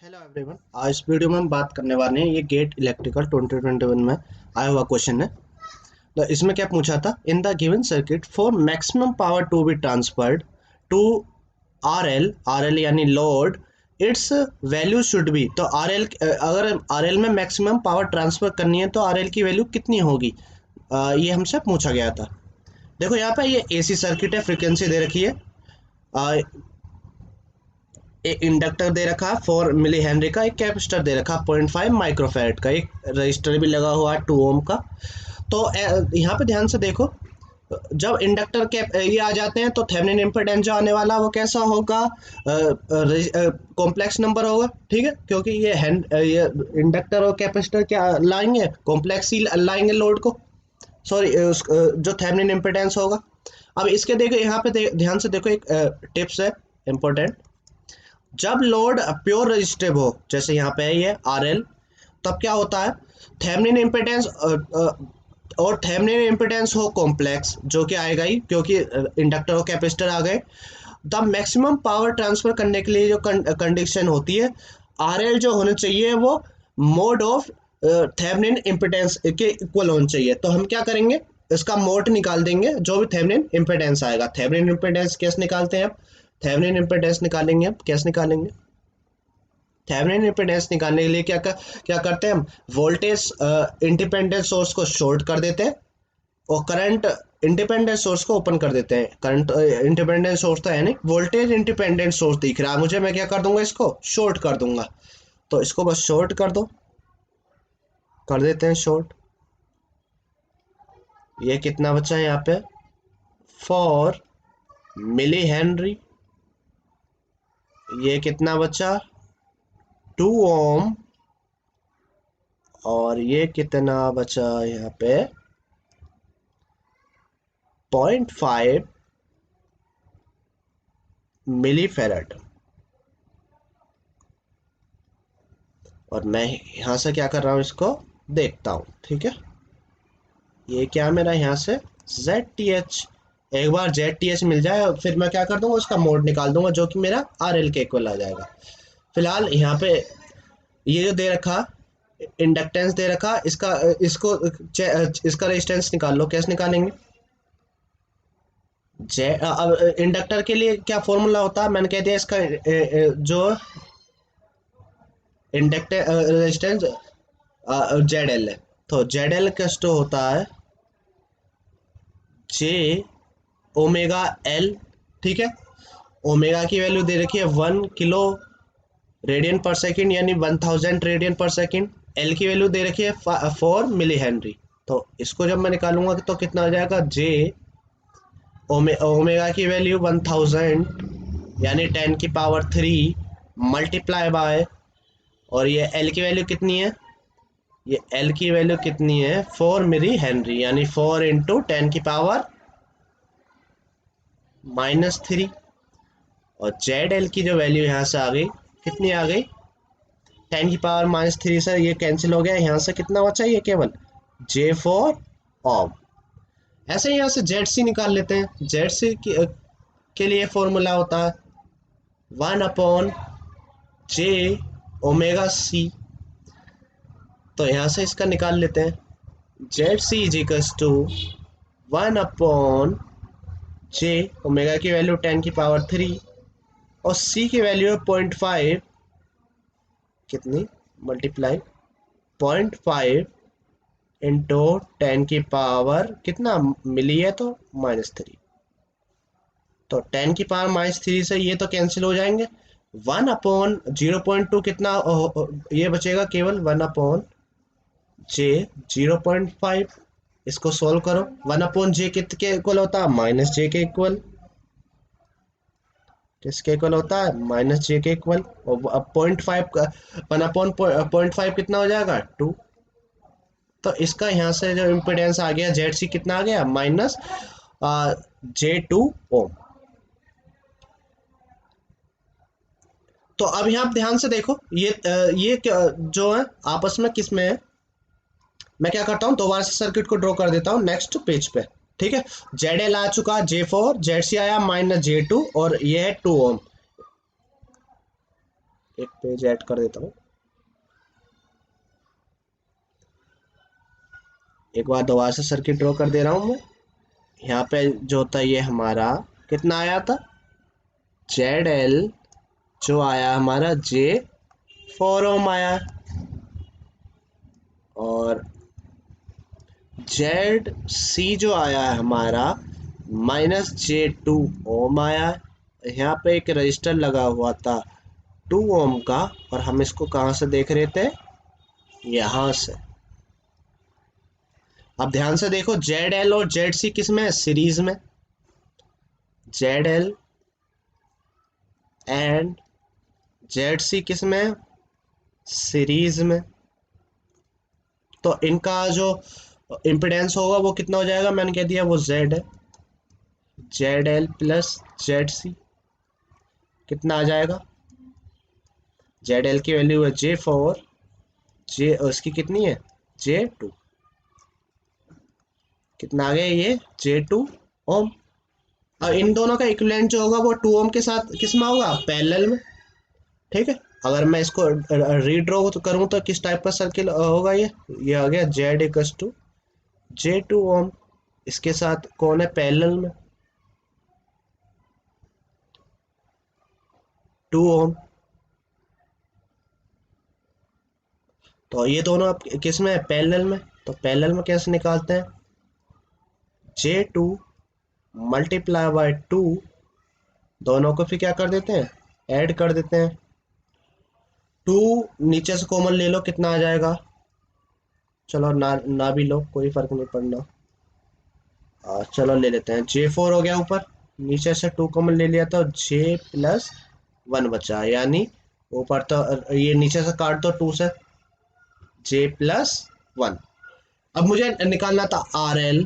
Hello everyone. आज इस video में हम बात करने वाले हैं, ये गेट इलेक्ट्रिकल 2021 में आया हुआ क्वेश्चन है। तो इसमें क्या पूछा था, in the given circuit for maximum power to be transferred to R L यानी load, it's value should be. तो आर एल, अगर आर एल में मैक्सिमम पावर ट्रांसफर करनी है तो आर एल की वैल्यू कितनी होगी, ये हमसे पूछा गया था। देखो यहाँ पे ये एसी सर्किट है, फ्रिक्वेंसी दे रखी है, एक इंडक्टर दे रखा है 4 मिली हेनरी का, एक कैपेसिटर दे रखा 0.5 माइक्रोफैरड का, एक रजिस्टर भी लगा हुआ है 2 ओम का। तो यहाँ पे ध्यान से देखो, जब इंडक्टर के ये आ जाते हैं तो थेवेनिन इम्पीडेंस जो आने वाला वो कैसा होगा, कॉम्प्लेक्स नंबर होगा। ठीक है, क्योंकि ये इंडक्टर और कैपेसिटर क्या लाएंगे, कॉम्प्लेक्स ही लाएंगे लोड को। सॉरी, जो थेवेनिन इम्पीडेंस होगा। अब इसके देखो यहाँ पे ध्यान से देखो, एक टिप्स है इंपॉर्टेंट। जब लोड प्योर रेजिस्टिव हो, जैसे यहाँ पे है ये आर एल, तब क्या होता है, थेवेनिन इम्पीडेंस और थेवेनिन इम्पीडेंस हो कॉम्प्लेक्स, जो कि आएगा ही क्योंकि इंडक्टर और कैपेसिटर आ गए। द मैक्सिमम पावर ट्रांसफर करने के लिए जो कंडीशन होती है, आर एल जो होना चाहिए वो मोड ऑफ थेवेनिन इम्पीडेंस के इक्वल होना चाहिए। तो हम क्या करेंगे, इसका मोड निकाल देंगे, जो भी थेवेनिन इम्पीडेंस आएगा। थेवेनिन इम्पीडेंस कैसे निकालते हैं, थेवेनिन इम्पीडेंस निकालेंगे, हम कैसे निकालेंगे, थेवेनिन इम्पीडेंस निकालने के लिए क्या करते हैं हम, वोल्टेज इंडिपेंडेंट सोर्स को शॉर्ट कर देते हैं और करंट इंडिपेंडेंट सोर्स को ओपन कर देते हैं। करंट इंडिपेंडेंट सोर्स तो है नहीं, वोल्टेज इंडिपेंडेंट सोर्स दिख रहा है मुझे, मैं क्या कर दूंगा, इसको शॉर्ट कर दूंगा। तो इसको बस शॉर्ट कर दो, कर देते हैं शॉर्ट। ये कितना बचा है यहाँ पे, 4 मिली हेनरी। ये कितना बचा, 2 ओम। और ये कितना बचा यहाँ पे, 0.5 मिली फेरेड। और मैं यहाँ से क्या कर रहा हूँ, इसको देखता हूँ। ठीक है, ये क्या मेरा यहाँ से ZTH, एक बार ZTH मिल जाए फिर मैं क्या कर दूंगा, उसका मोड निकाल दूंगा, जो कि मेरा RL के इक्वल आ जाएगा। फिलहाल यहाँ पे ये जो दे रखा इंडक्टेंस दे रखा, इसका इसका रेजिस्टेंस निकाल लो। कैसे निकालेंगे, अब इंडक्टर के लिए क्या फॉर्मूला होता है, मैंने कह दिया, इसका जो इंडक्टर रेजिस्टेंस ZL है। तो ZL का जो होता है जे ओमेगा एल। ठीक है, ओमेगा की वैल्यू दे रखी है 1 किलो रेडियन पर सेकेंड, यानी 1000 रेडियन पर सेकेंड। एल की वैल्यू दे रखी है 4 मिली हेनरी। तो इसको जब मैं निकालूंगा तो कितना आ जाएगा, जे ओमेगा की वैल्यू 1000 यानी 10 की पावर 3 मल्टीप्लाई बाय, और ये एल की वैल्यू कितनी है, ये एल की वैल्यू कितनी है, 4 मिली हेनरी, यानी 4 × 10 की पावर -3। और जेड एल की जो वैल्यू यहाँ से आ गई, कितनी आ गई, 10 की पावर -3 से ये कैंसिल हो गया, यहाँ से कितना बचा, ये केवल J4 ओम। ऐसे ही यहाँ से जेड सी निकाल लेते हैं। जेड सी के लिए फॉर्मूला होता है 1/J ओमेगा सी। तो यहाँ से इसका निकाल लेते हैं, ZC = 1/J, ओमेगा की वैल्यू 10 की पावर 3 और सी की वैल्यू है 0.5, कितनी, मल्टीप्लाई 0.5 इंटू 10 की पावर कितना मिली है, तो -3। तो 10 की पावर -3 से ये तो कैंसिल हो जाएंगे। 1/0.2 कितना ये बचेगा, केवल 1/J 0.5। इसको सोल्व करो, 1/J कितने इक्वल होता है, -J के इक्वल। किसके इक्वल होता है, -J के इक्वल। और अब 0.5 का 1/0.5 कितना हो जाएगा, 2। तो इसका यहाँ से जो इम्पिडेंस आ गया, जेड सी कितना आ गया, -J2 ओम। तो अब यहाँ आप ध्यान से देखो, ये जो है आपस में किस में है। मैं क्या करता हूँ, दोबारा से सर्किट को ड्रॉ कर देता हूँ नेक्स्ट पेज पे। ठीक है, जेड एल आ चुका J4, जेड सी आया -J2, और ये है 2 ओम। एक पेज ऐड कर देता हूँ। एक बार दोबारा से सर्किट ड्रॉ कर दे रहा हूँ मैं। यहाँ पे जो था ये हमारा कितना आया था, जेड एल जो आया हमारा J4 ओम आया, और जेड सी जो आया है हमारा -J2 ओम आया है। यहाँ पे एक रजिस्टर लगा हुआ था 2 ओम का, और हम इसको कहाँ से देख रहे थे, यहाँ से। अब ध्यान से देखो, जेड एल और जेड सी किस में है, सीरीज में। Z L and Z C किस में है, सीरीज में। तो इनका जो इम्पिडेंस होगा वो कितना हो जाएगा, मैंने कह दिया वो जेड है। Z L plus Z C कितना आ जाएगा, जेड एल की वैल्यू है J4, जे उसकी कितनी है J2, कितना आ गया ये J2 ओम। अब इन दोनों का इक्विवेलेंट जो होगा वो 2 ओम के साथ किस में होगा, पैरेलल में। ठीक है, अगर मैं इसको रीड्रॉ तो करूँ तो किस टाइप का सर्किल होगा, ये आ गया Z = J2 ओम, इसके साथ कौन है पैरेलल में, 2 ओम। तो ये दोनों अब किस में है, पैरेलल में। तो पैरेलल में कैसे निकालते हैं, J2 × 2, दोनों को फिर क्या कर देते हैं, ऐड कर देते हैं। 2 नीचे से कॉमन ले लो, कितना आ जाएगा, चलो ना ना भी लो, कोई फर्क नहीं पड़ना। चलो ले लेते हैं, J4 हो गया ऊपर, नीचे से 2 कॉमन ले लिया तो J+1 बचा, यानी ऊपर तो ये नीचे से काट दो 2 से, J+1। अब मुझे निकालना था RL,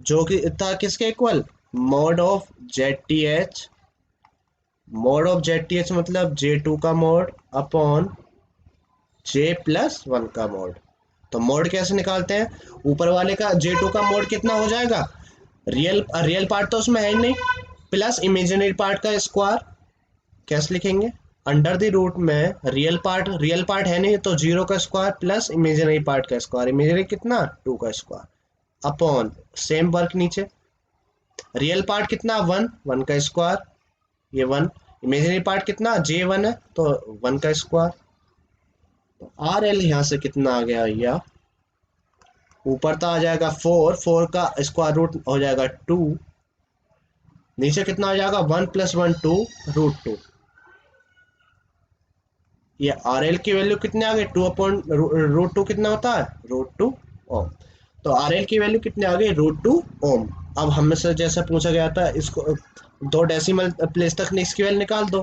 जो कि था किसके equal, mod of ZTH। Mod of ZTH मतलब J2 का मॉड अपॉन J+1 का मॉड। तो मोड कैसे निकालते हैं, ऊपर वाले का J2 का मोड कितना हो जाएगा, रियल पार्ट तो उसमें है ही नहीं, प्लस इमेजिनरी पार्ट का स्क्वायर। कैसे लिखेंगे, अंडर द रूट में रियल पार्ट है नहीं तो 0 का स्क्वायर प्लस इमेजिनरी पार्ट का स्क्वायर, इमेजिनरी कितना 2 का स्क्वायर, अपॉन सेम वर्क नीचे, रियल पार्ट कितना 1 का स्क्वायर, ये 1, इमेजिनरी पार्ट कितना J1 है तो 1 का स्क्वायर। तो आर एल यहाँ से कितना आ गया भैया, ऊपर तो आ जाएगा 4 का स्क्वायर रूट हो जाएगा 2, नीचे कितना आ जाएगा 1 + 1 2 √2। ये आर एल की वैल्यू कितने आ गई, 2/√2 कितना होता है, √2 ओम। तो आर एल की वैल्यू कितने आ गई, √2 ओम। अब हमें से जैसा पूछा गया था, इसको 2 डेसिमल प्लेस तक इसकी वैल्यू निकाल दो,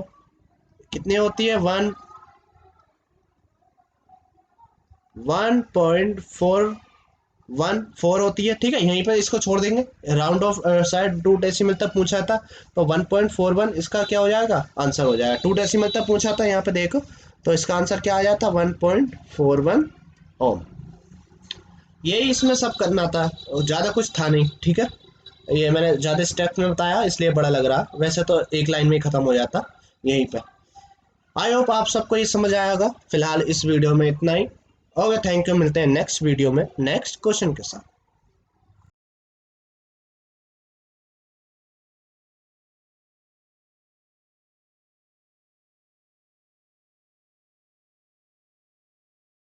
कितनी होती है 1.414 होती है। ठीक है, यहीं पर इसको छोड़ देंगे, राउंड ऑफ साइड 2 डेसिमल तक पूछा था, तो 1.41 इसका क्या हो जाएगा, आंसर हो जाएगा। 2 डेसिमल तक पूछा था यहाँ पे देखो, तो इसका आंसर क्या आ जाता, 1.41 ओम। यही इसमें सब करना था, ज़्यादा कुछ था नहीं। ठीक है, ये मैंने ज़्यादा स्टेप में बताया इसलिए बड़ा लग रहा, वैसे तो एक लाइन में ही ख़त्म हो जाता यहीं पे। आई होप आप सबको ये समझ आया होगा। फिलहाल इस वीडियो में इतना ही। ओके, थैंक यू, मिलते हैं नेक्स्ट वीडियो में नेक्स्ट क्वेश्चन के साथ।